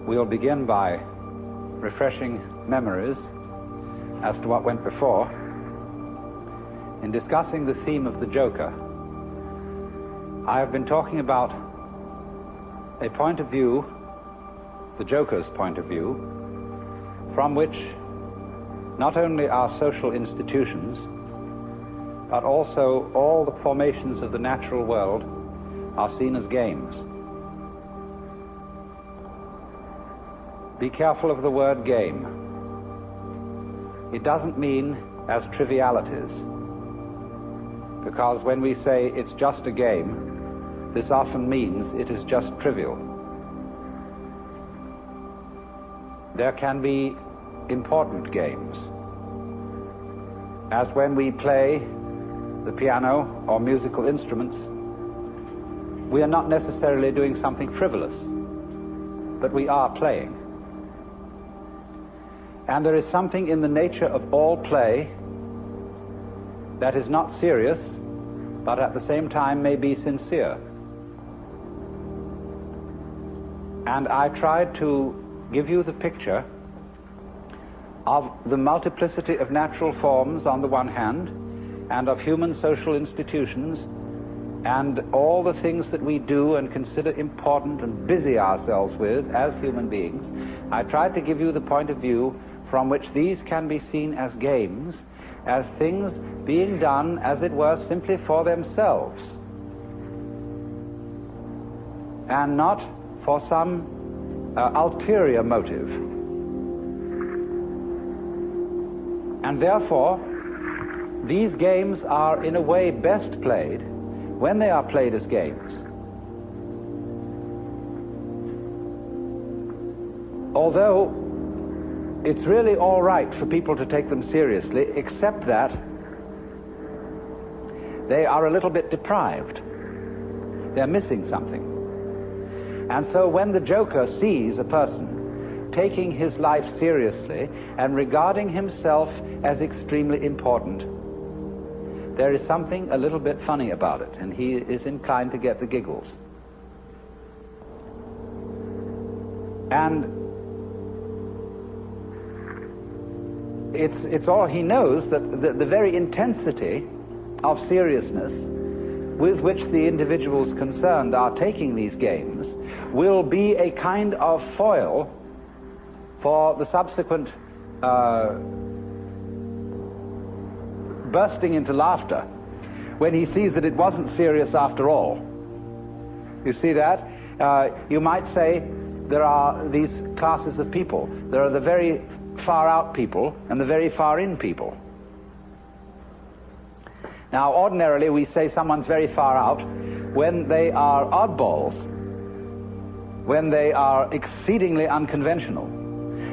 We'll begin by refreshing memories as to what went before. In discussing the theme of the Joker, I have been talking about a point of view, the Joker's point of view, from which not only our social institutions, but also all the formations of the natural world are seen as games. Be careful of the word game. It doesn't mean as trivialities, because when we say it's just a game, this often means it is just trivial. There can be important games, as when we play the piano or musical instruments. We are not necessarily doing something frivolous, but we are playing. And there is something in the nature of all play that is not serious, but at the same time may be sincere. And I tried to give you the picture of the multiplicity of natural forms on the one hand, and of human social institutions, and all the things that we do and consider important and busy ourselves with as human beings. I tried to give you the point of view from which these can be seen as games, as things being done, as it were, simply for themselves, and not for some ulterior motive. And therefore, these games are in a way best played when they are played as games. Although it's really all right for people to take them seriously, except that they are a little bit deprived. They're missing something. And so when the Joker sees a person taking his life seriously and regarding himself as extremely important, there is something a little bit funny about it, and he is inclined to get the giggles. And it's all he knows, that the very intensity of seriousness with which the individuals concerned are taking these games will be a kind of foil for the subsequent bursting into laughter when he sees that it wasn't serious after all. You see that? You might say there are these classes of people. There are the very far out people and the very far in people. Now, ordinarily we say someone's very far out when they are oddballs, when they are exceedingly unconventional.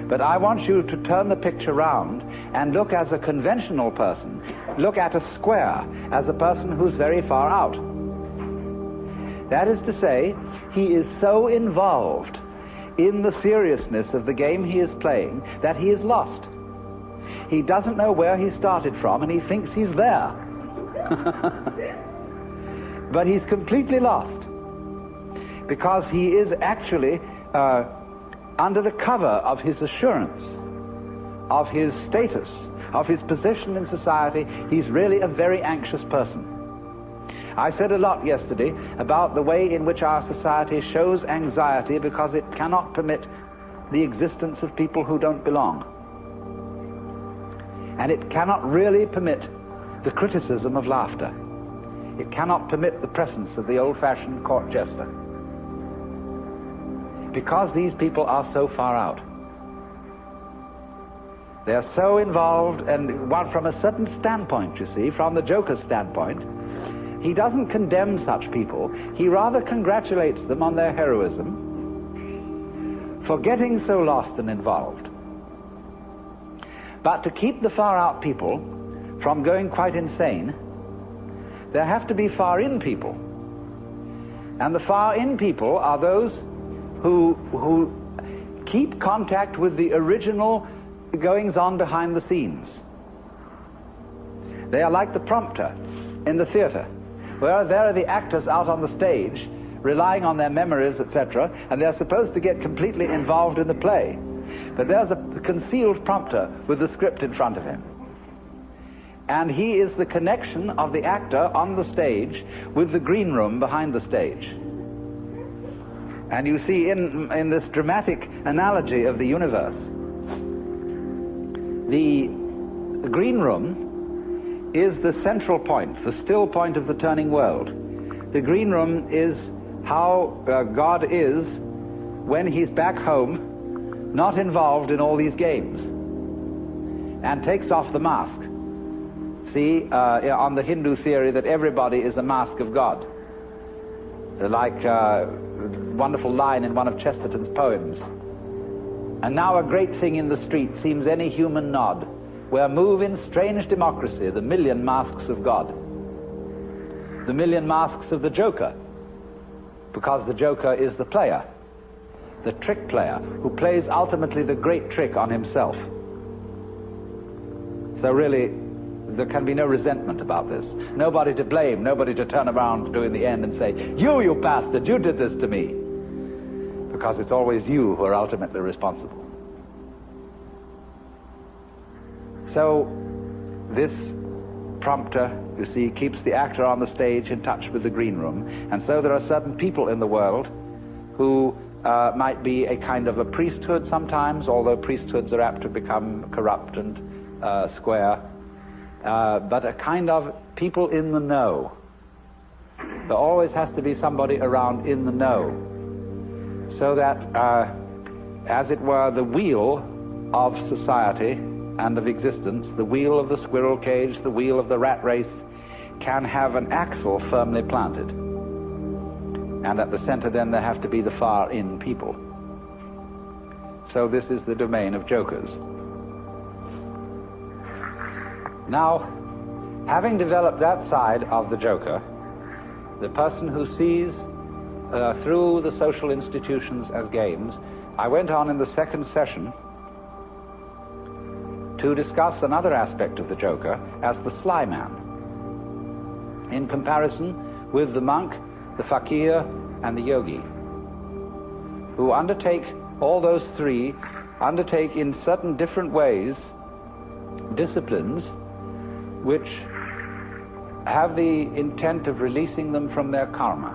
But I want you to turn the picture round and look as a conventional person, look at a square as a person who's very far out. That is to say, he is so involved in the seriousness of the game he is playing that he is lost. He doesn't know where he started from, and he thinks he's there. But he's completely lost, because he is actually under the cover of his assurance, of his status, of his position in society. He's really a very anxious person. I said a lot yesterday about the way in which our society shows anxiety because it cannot permit the existence of people who don't belong. And it cannot really permit the criticism of laughter. It cannot permit the presence of the old-fashioned court jester, because these people are so far out. They're so involved, and one from a certain standpoint, you see, from the Joker's standpoint, he doesn't condemn such people. He rather congratulates them on their heroism for getting so lost and involved. But to keep the far-out people from going quite insane, there have to be far-in people. And the far-in people are those who keep contact with the original goings-on behind the scenes. They are like the prompter in the theater, where there are the actors out on the stage relying on their memories, etc., and they're supposed to get completely involved in the play. But there's a concealed prompter with the script in front of him. And he is the connection of the actor on the stage with the green room behind the stage. And you see in this dramatic analogy of the universe, the green room is the central point, the still point of the turning world. The green room is how God is when he's back home, not involved in all these games, and takes off the mask. See, on the Hindu theory that everybody is a mask of God. Like a wonderful line in one of Chesterton's poems. And now a great thing in the street seems any human nod, where move in strange democracy the million masks of God. The million masks of the Joker, because the Joker is the player, the trick player, who plays ultimately the great trick on himself. So really, there can be no resentment about this. Nobody to blame, nobody to turn around to in the end and say, you bastard, you did this to me. Because it's always you who are ultimately responsible. So, this prompter, you see, keeps the actor on the stage in touch with the green room. And so there are certain people in the world who might be a kind of a priesthood sometimes, although priesthoods are apt to become corrupt and square. But a kind of people in the know. There always has to be somebody around in the know, so that, as it were, the wheel of society and of existence, the wheel of the squirrel cage, the wheel of the rat race, can have an axle firmly planted. And at the center then there have to be the far in people. So this is the domain of jokers. Now, having developed that side of the joker, the person who sees through the social institutions as games, I went on in the second session to discuss another aspect of the joker as the sly man, in comparison with the monk, the fakir, and the yogi, who undertake, all those three, undertake in certain different ways disciplines which have the intent of releasing them from their karma.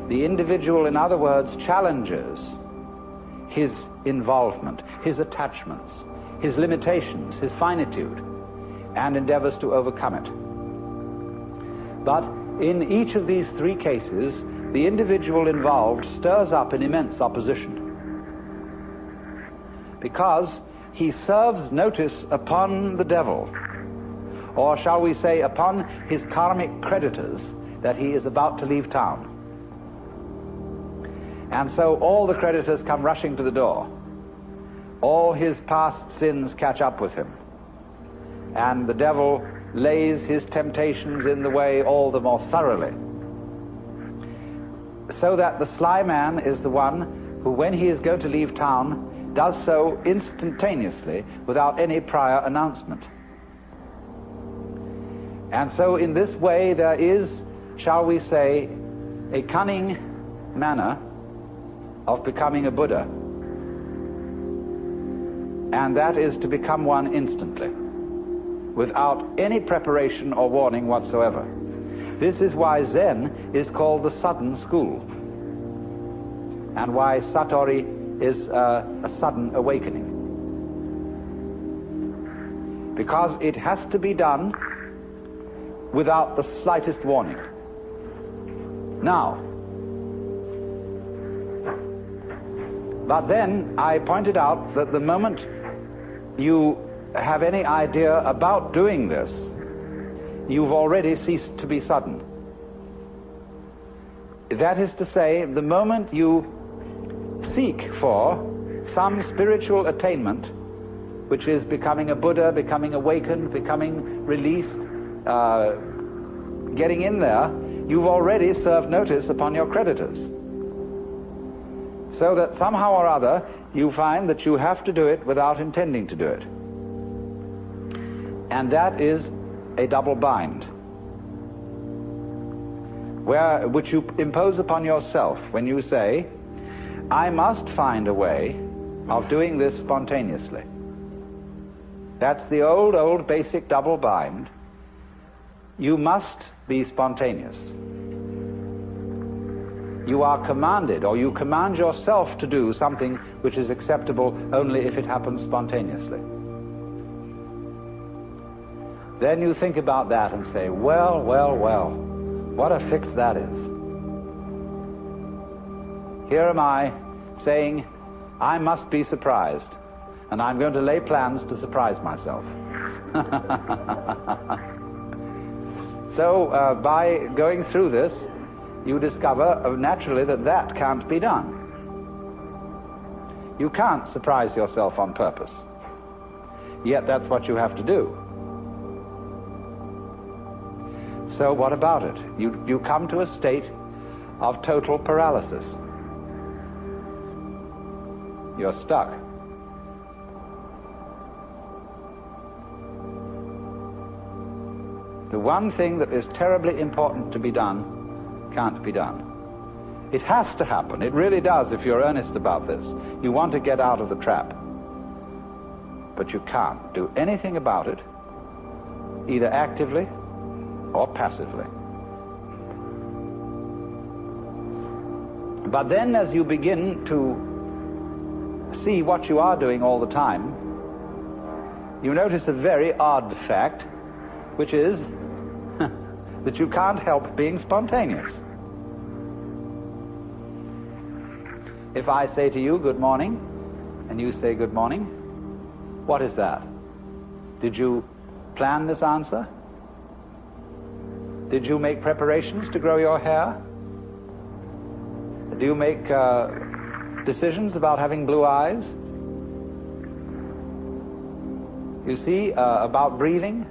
The individual, in other words, challenges his involvement, his attachments, his limitations, his finitude, and endeavors to overcome it. But in each of these three cases, the individual involved stirs up an immense opposition, because he serves notice upon the devil, or shall we say upon his karmic creditors, that he is about to leave town. And so all the creditors come rushing to the door. All his past sins catch up with him. And the devil lays his temptations in the way all the more thoroughly. So that the sly man is the one who, when he is going to leave town, does so instantaneously without any prior announcement. And so in this way there is, shall we say, a cunning manner of becoming a Buddha, and that is to become one instantly, without any preparation or warning whatsoever. This is why Zen is called the sudden school, and why Satori is a sudden awakening. Because it has to be done without the slightest warning. Now, but then I pointed out that the moment you have any idea about doing this, you've already ceased to be sudden. That is to say, the moment you seek for some spiritual attainment, which is becoming a Buddha, becoming awakened, becoming released, getting in there, you've already served notice upon your creditors. So that somehow or other you find that you have to do it without intending to do it. And that is a double bind. which you impose upon yourself when you say, I must find a way of doing this spontaneously. That's the old basic double bind. You must be spontaneous. You are commanded, or you command yourself to do something which is acceptable only if it happens spontaneously. Then you think about that and say, well, what a fix that is. Here am I saying, I must be surprised, and I'm going to lay plans to surprise myself. So by going through this, you discover naturally that can't be done. You can't surprise yourself on purpose. Yet that's what you have to do. So what about it? You come to a state of total paralysis. You're stuck. The one thing that is terribly important to be done can't be done. It has to happen. It really does if you're earnest about this. You want to get out of the trap. But you can't do anything about it, either actively or passively. But then as you begin to see what you are doing all the time, you notice a very odd fact, which is that you can't help being spontaneous. If I say to you, good morning, and you say good morning, what is that? Did you plan this answer? Did you make preparations to grow your hair? Do you make decisions about having blue eyes? You see, about breathing?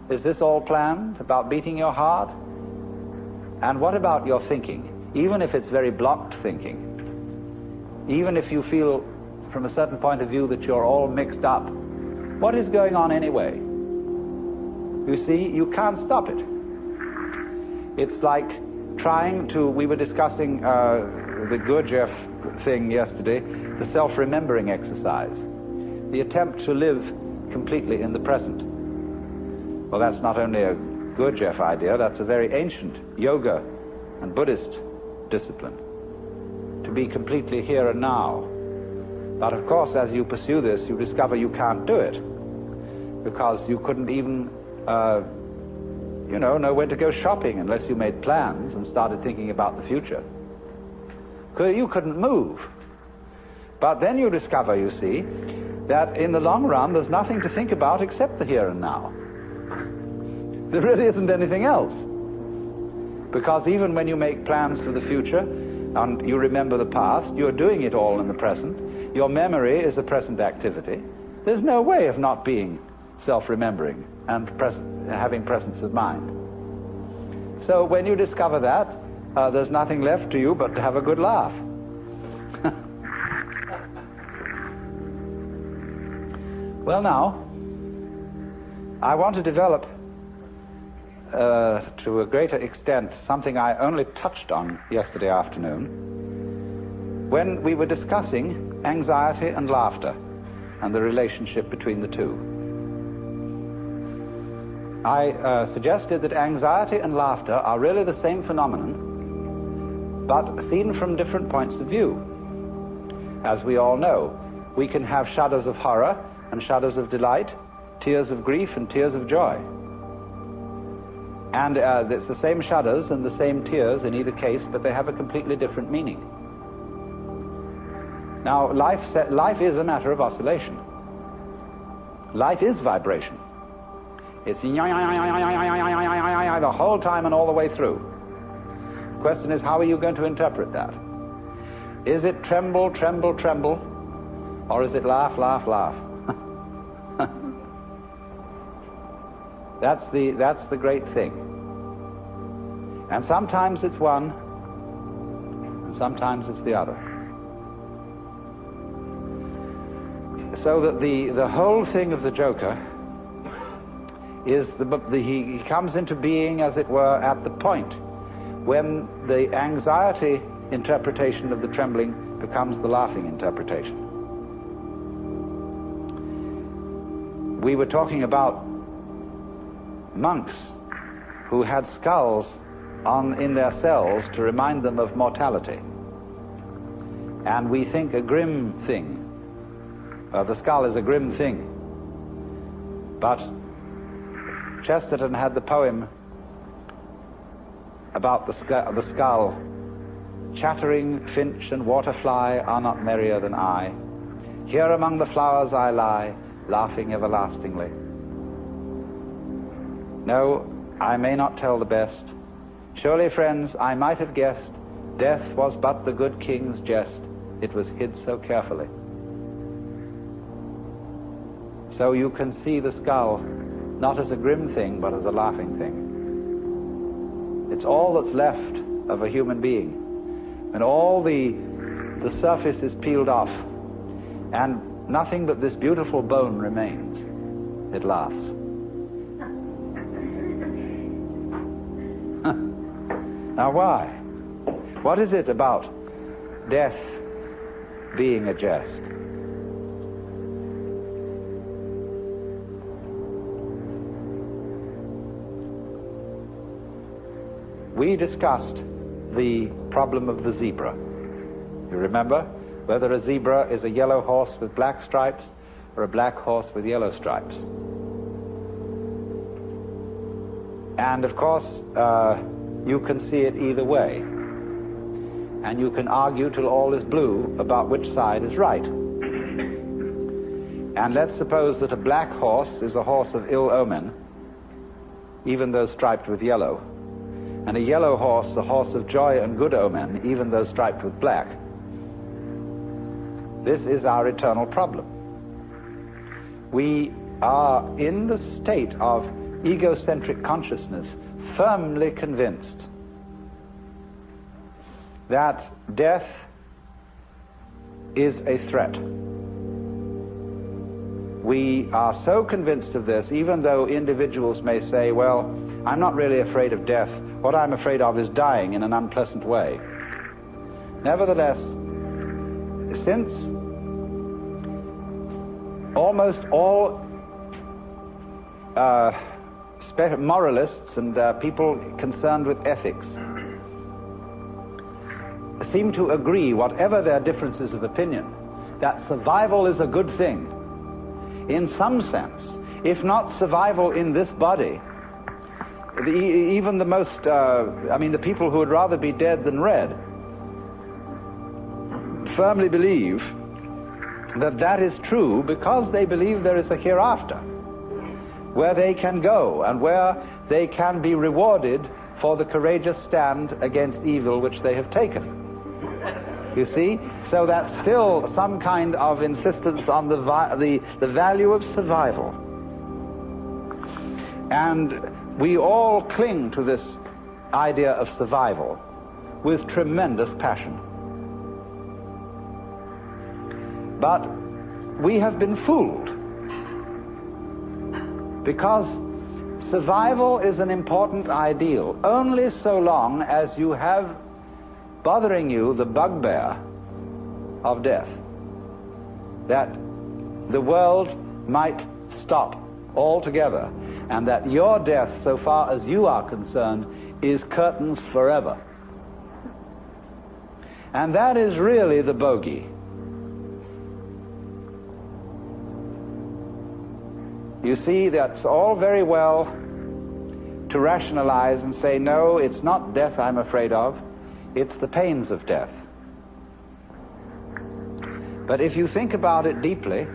Is this all planned? About beating your heart? And what about your thinking? Even if it's very blocked thinking, even if you feel from a certain point of view that you're all mixed up, what is going on anyway? You see, you can't stop it. It's like trying to, we were discussing the Gurdjieff thing yesterday, the self-remembering exercise, the attempt to live completely in the present. Well, that's not only a Gurdjieff idea, that's a very ancient yoga and Buddhist discipline, to be completely here and now. But of course, as you pursue this, you discover you can't do it, because you couldn't even know when to go shopping unless you made plans and started thinking about the future. You couldn't move. But then you discover, you see, that in the long run there's nothing to think about except the here and now. There really isn't anything else. Because even when you make plans for the future and you remember the past, you're doing it all in the present. Your memory is a present activity. There's no way of not being self-remembering and having presence of mind. So when you discover that, there's nothing left to you but to have a good laugh. Well, now, I want to develop to a greater extent something I only touched on yesterday afternoon when we were discussing anxiety and laughter and the relationship between the two. I suggested that anxiety and laughter are really the same phenomenon, but seen from different points of view. As we all know, we can have shudders of horror and shudders of delight, tears of grief and tears of joy. And it's the same shudders and the same tears in either case, but they have a completely different meaning. Now, life is a matter of oscillation. Life is vibration. It's the whole time and all the way through. The question is, how are you going to interpret that? Is it tremble, tremble, tremble, or is it laugh, laugh, laugh? That's the great thing. And sometimes it's one, and sometimes it's the other. So that the whole thing of the Joker is he comes into being, as it were, at the point when the anxiety interpretation of the trembling becomes the laughing interpretation. We were talking about monks who had skulls in their cells to remind them of mortality. And we think a grim thing. The skull is a grim thing. But Chesterton had the poem about the skull. Chattering finch and waterfly are not merrier than I. Here among the flowers I lie, laughing everlastingly. No, I may not tell the best. Surely, friends, I might have guessed death was but the good king's jest. It was hid so carefully. So you can see the skull not as a grim thing, but as a laughing thing. It's all that's left of a human being. And all the surface is peeled off, and nothing but this beautiful bone remains. It laughs. Now why? What is it about death being a jest? We discussed the problem of the zebra. You remember whether a zebra is a yellow horse with black stripes or a black horse with yellow stripes. And of course, you can see it either way. And you can argue till all is blue about which side is right. And let's suppose that a black horse is a horse of ill omen, even though striped with yellow, and a yellow horse a horse of joy and good omen, even though striped with black. This is our eternal problem. We are in the state of egocentric consciousness, firmly convinced that death is a threat. We are so convinced of this, even though individuals may say, well, I'm not really afraid of death. What I'm afraid of is dying in an unpleasant way. Nevertheless, since almost all moralists and people concerned with ethics seem to agree, whatever their differences of opinion, that survival is a good thing. In some sense, if not survival in this body, even the most, the people who would rather be dead than red, firmly believe that that is true because they believe there is a hereafter, where they can go and where they can be rewarded for the courageous stand against evil which they have taken. You see? So that's still some kind of insistence on the value of survival. And we all cling to this idea of survival with tremendous passion. But we have been fooled, because survival is an important ideal only so long as you have bothering you the bugbear of death, that the world might stop altogether, and that your death, so far as you are concerned, is curtains forever. And that is really the bogey. You see, that's all very well to rationalize and say, no, it's not death I'm afraid of, it's the pains of death. But if you think about it deeply,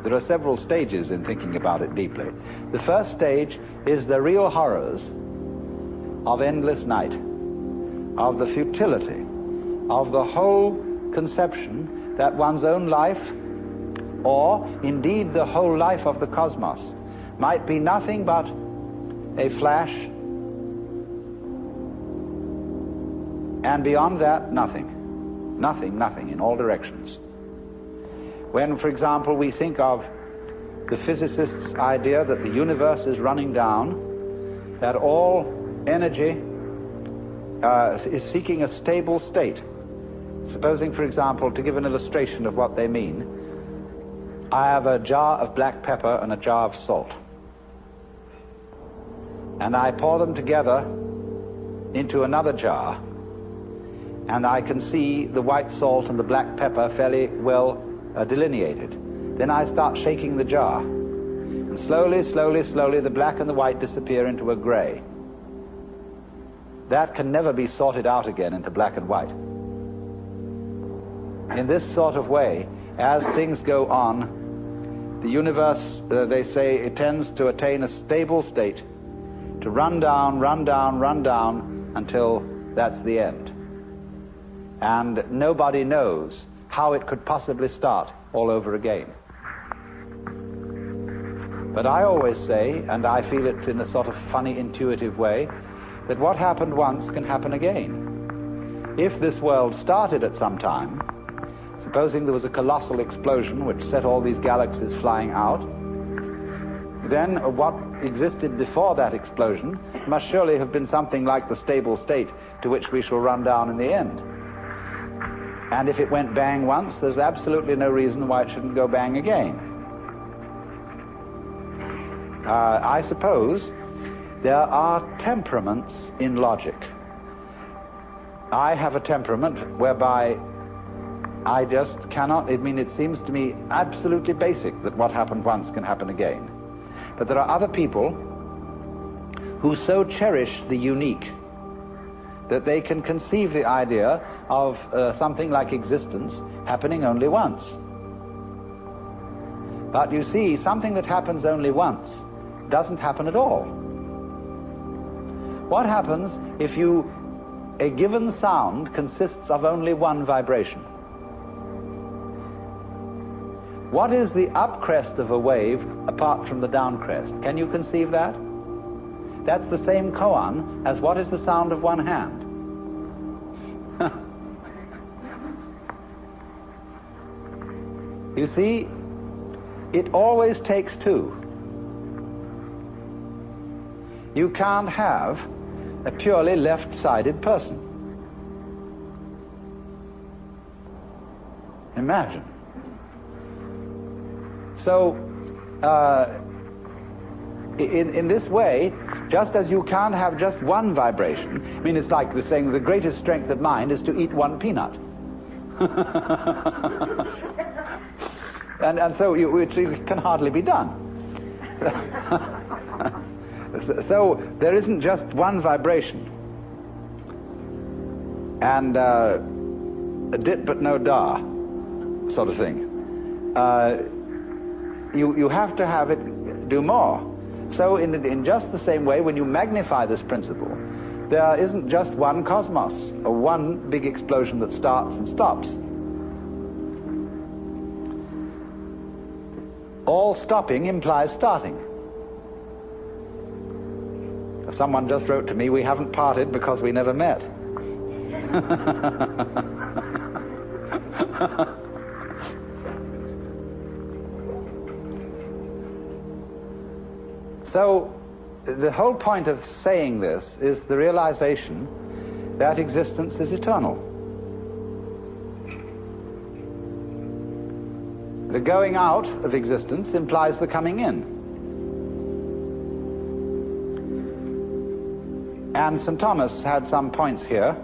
there are several stages in thinking about it deeply. The first stage is the real horrors of endless night, of the futility, of the whole conception that one's own life, or indeed the whole life of the cosmos, might be nothing but a flash, and beyond that, nothing. Nothing, nothing, in all directions. When, for example, we think of the physicist's idea that the universe is running down, that all energy is seeking a stable state. Supposing, for example, to give an illustration of what they mean, I have a jar of black pepper and a jar of salt, and I pour them together into another jar, and I can see the white salt and the black pepper fairly well delineated. Then I start shaking the jar, and slowly, slowly, slowly the black and the white disappear into a gray. That can never be sorted out again into black and white. In this sort of way, as things go on, the universe, they say, it tends to attain a stable state, to run down, run down, run down, until that's the end. And nobody knows how it could possibly start all over again. But I always say, and I feel it in a sort of funny, intuitive way, that what happened once can happen again. If this world started at some time, supposing there was a colossal explosion which set all these galaxies flying out, then what existed before that explosion must surely have been something like the stable state to which we shall run down in the end. And if it went bang once, there's absolutely no reason why it shouldn't go bang again. I suppose there are temperaments in logic. I have a temperament whereby I just cannot, it seems to me absolutely basic that what happened once can happen again. But there are other people who so cherish the unique that they can conceive the idea of something like existence happening only once. But you see, something that happens only once doesn't happen at all. What happens if a given sound consists of only one vibration? What is the up crest of a wave apart from the down crest? Can you conceive that? That's the same koan as what is the sound of one hand. You see, it always takes two. You can't have a purely left-sided person. Imagine. So, in this way, just as you can't have just one vibration, it's like the saying, the greatest strength of mind is to eat one peanut. and so it can hardly be done. So there isn't just one vibration, and a dit but no da sort of thing. You have to have it do more. So in just the same way, when you magnify this principle, there isn't just one cosmos, or one big explosion that starts and stops. All stopping implies starting. Someone just wrote to me, we haven't parted because we never met. So, the whole point of saying this is the realization that existence is eternal. The going out of existence implies the coming in. And St. Thomas had some points here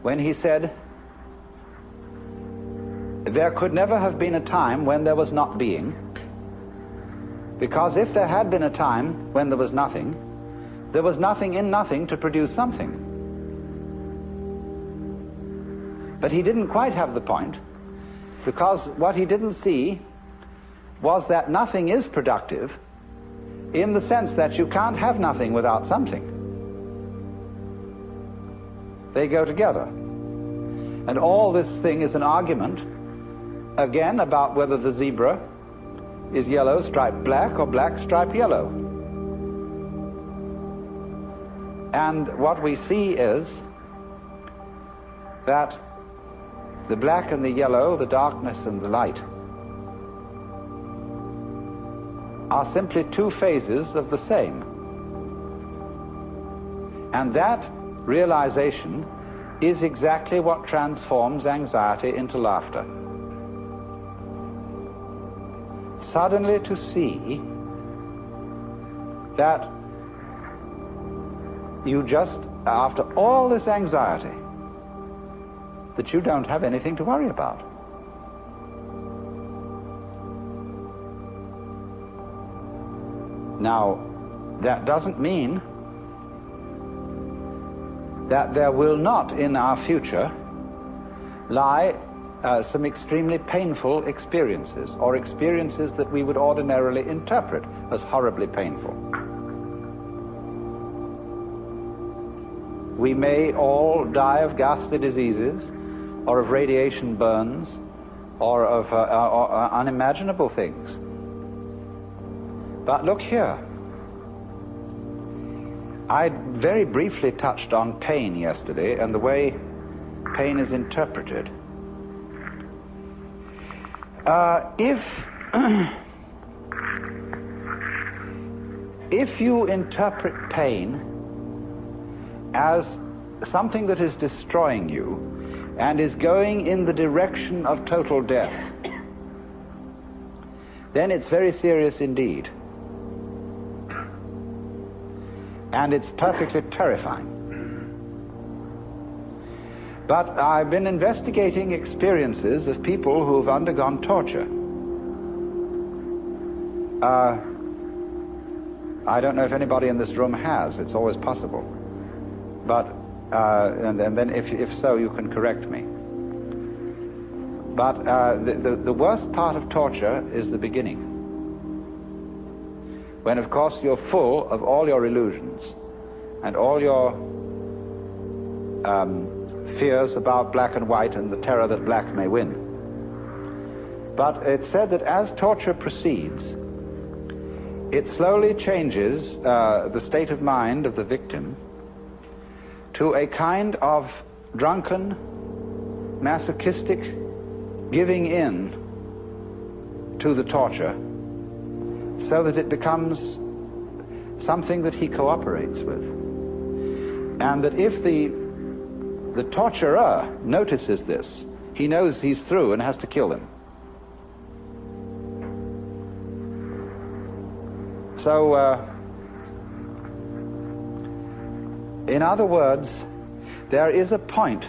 when he said, there could never have been a time when there was not being, because if there had been a time when there was nothing in nothing to produce something. But he didn't quite have the point, because what he didn't see was that nothing is productive in the sense that you can't have nothing without something. They go together. And all this thing is an argument, again, about whether the zebra is yellow striped black or black striped yellow. And what we see is that the black and the yellow, the darkness and the light, are simply two phases of the same. And that realization is exactly what transforms anxiety into laughter. Suddenly to see that you just, after all this anxiety, that you don't have anything to worry about. Now, that doesn't mean that there will not in our future lie some extremely painful experiences, or experiences that we would ordinarily interpret as horribly painful. We may all die of ghastly diseases, or of radiation burns, or of unimaginable things. But look here. I very briefly touched on pain yesterday and the way pain is interpreted. If you interpret pain as something that is destroying you and is going in the direction of total death, then it's very serious indeed. And it's perfectly terrifying. But I've been investigating experiences of people who've undergone torture. I don't know if anybody in this room has. It's always possible. But, and then if so, you can correct me. But the worst part of torture is the beginning. When, of course, you're full of all your illusions and all your fears about black and white and the terror that black may win. But it's said that as torture proceeds, it slowly changes the state of mind of the victim to a kind of drunken, masochistic giving in to the torture, so that it becomes something that he cooperates with. And that if the torturer notices this, he knows he's through and has to kill him. So, in other words, there is a point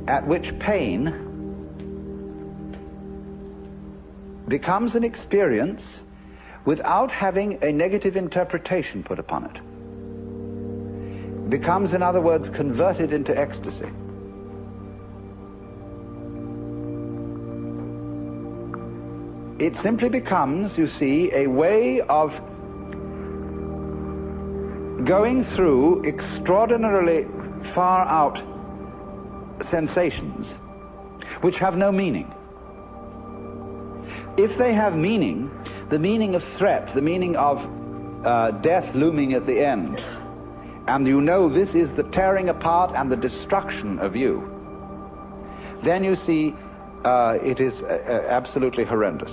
at which pain becomes an experience without having a negative interpretation put upon it. Becomes, in other words, converted into ecstasy. It simply becomes, you see, a way of going through extraordinarily far out sensations which have no meaning. If they have meaning, the meaning of threat, the meaning of death looming at the end, and you know this is the tearing apart and the destruction of you, then you see it is absolutely horrendous.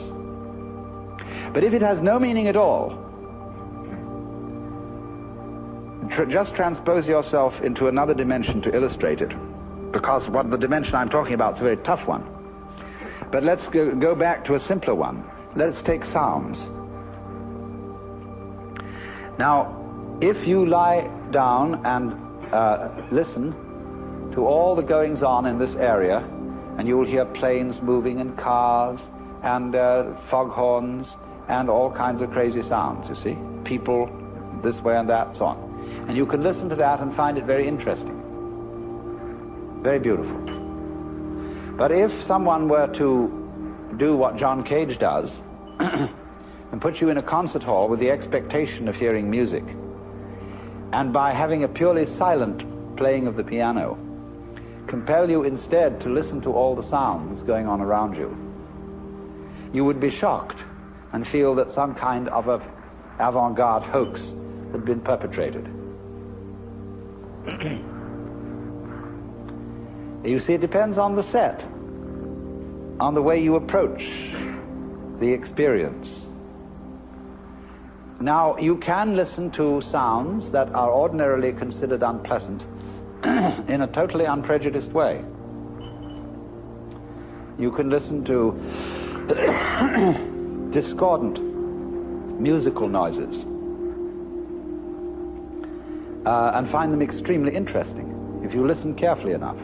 But if it has no meaning at all, just transpose yourself into another dimension to illustrate it, because what the dimension I'm talking about is a very tough one. But let's go back to a simpler one. Let's take sounds. Now, if you lie down and listen to all the goings on in this area, and you will hear planes moving and cars and foghorns and all kinds of crazy sounds, you see, people this way and that, so on. And you can listen to that and find it very interesting, very beautiful. But if someone were to do what John Cage does and put you in a concert hall with the expectation of hearing music, and by having a purely silent playing of the piano, compel you instead to listen to all the sounds going on around you, you would be shocked and feel that some kind of an avant-garde hoax had been perpetrated. You see, it depends on the set, on the way you approach the experience. Now, you can listen to sounds that are ordinarily considered unpleasant in a totally unprejudiced way. You can listen to discordant musical noises and find them extremely interesting if you listen carefully enough.